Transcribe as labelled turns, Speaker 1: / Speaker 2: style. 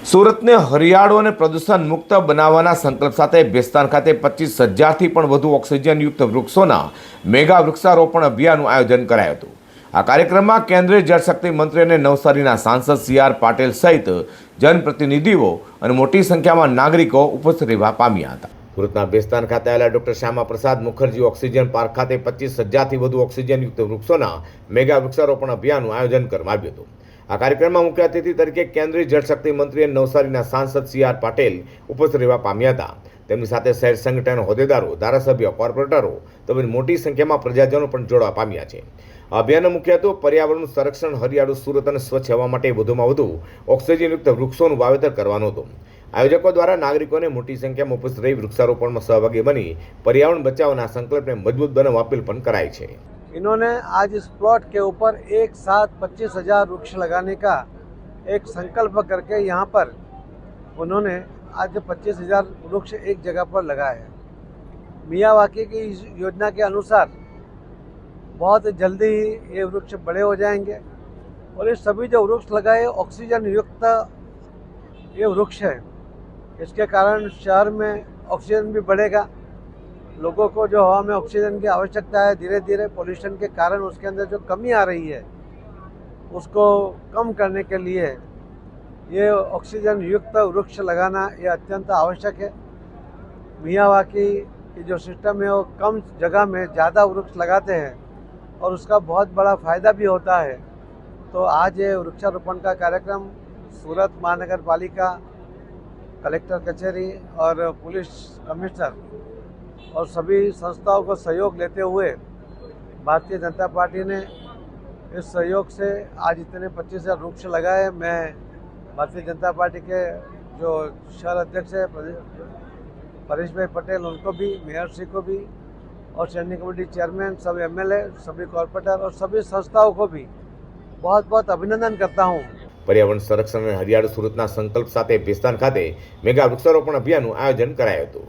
Speaker 1: સુરતને હરિયાળું અને પ્રદૂષણ મુક્ત બનાવવાના સંકલ્પ સાથે બેસ્તાન ખાતે 25,000થી પણ વધુ ઓક્સિજનયુક્ત વૃક્ષોના મેગા વૃક્ષારોપણ અભિયાનનું આયોજન કરાયું હતું। આ કાર્યક્રમમાં કેન્દ્રીય જળશક્તિ મંત્રી અને નવસારીના સાંસદ સી.આર. પાટીલ સહિત જનપ્રતિનિધિઓ અને મોટી સંખ્યામાં નાગરિકો ઉપસ્થિત રહેવા પામ્યા હતા। સુરતના બેસ્તાન ખાતે આવેલા doctor Shyama Prasad Mukherjee oxygen park ખાતે 25,000થી વધુ ઓક્સિજનયુક્ત વૃક્ષોના મેગા વૃક્ષારોપણ અભિયાનનું આયોજન કરવામાં આવ્યું હતું। આ કાર્યક્રમમાં મુખ્ય અતિથિ તરીકે કેન્દ્રીય જળશક્તિ મંત્રી અને નવસારીના સાંસદ સી.આર. પાટીલ ઉપસ્થિત રહેવા પામ્યા હતા। તેમની સાથે શહેર સંગઠન હોદ્દેદારો, ધારાસભ્યો, કોર્પોરેટરો તેમજ મોટી સંખ્યામાં પ્રજાજનો પણ જોડવા પામ્યા છે। આ અભિયાનનો મુખ્ય હેતુ પર્યાવરણનું સંરક્ષણ, હરિયાળું સુરત અને સ્વચ્છ હવા માટે વધુમાં વધુ ઓક્સિજનયુક્ત વૃક્ષોનું વાવેતર કરવાનો હતો। આયોજકો દ્વારા નાગરિકોને મોટી સંખ્યામાં ઉપસ્થિત રહી વૃક્ષારોપણમાં સહભાગી બની पर्यावरण बचावना संकल्प ने मजबूत बनाने अपील पण कराई है।
Speaker 2: इन्होंने आज इस प्लॉट के ऊपर एक साथ 25,000 वृक्ष लगाने का एक संकल्प करके यहाँ पर उन्होंने आज 25,000 वृक्ष एक जगह पर लगाए हैं। मियावाकी की इस योजना के अनुसार बहुत जल्दी ही ये वृक्ष बड़े हो जाएंगे और ये सभी जो वृक्ष लगाए ऑक्सीजन युक्त ये वृक्ष है। इसके कारण शहर में ऑक्सीजन भी बढ़ेगा। लोगों को जो हवा में ऑक्सीजन की आवश्यकता है, धीरे धीरे पोल्यूशन के कारण उसके अंदर जो कमी आ रही है उसको कम करने के लिए ये ऑक्सीजन युक्त वृक्ष लगाना ये अत्यंत आवश्यक है। मियावाकी की जो सिस्टम है वो कम जगह में ज़्यादा वृक्ष लगाते हैं और उसका बहुत बड़ा फ़ायदा भी होता है। तो आज ये वृक्षारोपण का कार्यक्रम सूरत महानगर पालिका, कलेक्टर कचहरी और पुलिस कमिश्नर और सभी संस्थाओं को सहयोग लेते हुए भारतीय जनता पार्टी ने इस सहयोग से आज इतने 25,000 वृक्ष लगाए। मैं भारतीय जनता पार्टी के जो शहर अध्यक्ष है परेश भाई पटेल उनको भी, मेयर श्री को भी और स्टैंडिंग कमेटी चेयरमैन, सब एमएलए, सभी कॉर्पोरेटर और सभी संस्थाओं को भी बहुत बहुत अभिनंदन करता हूँ।
Speaker 1: पर्यावरण संरक्षण અને હરિયાળું સુરતના સંકલ્પ સાથે બેસ્તાન ખાતે મેગા વૃક્ષારોપણ અભિયાનનું આયોજન કરાયું હતું।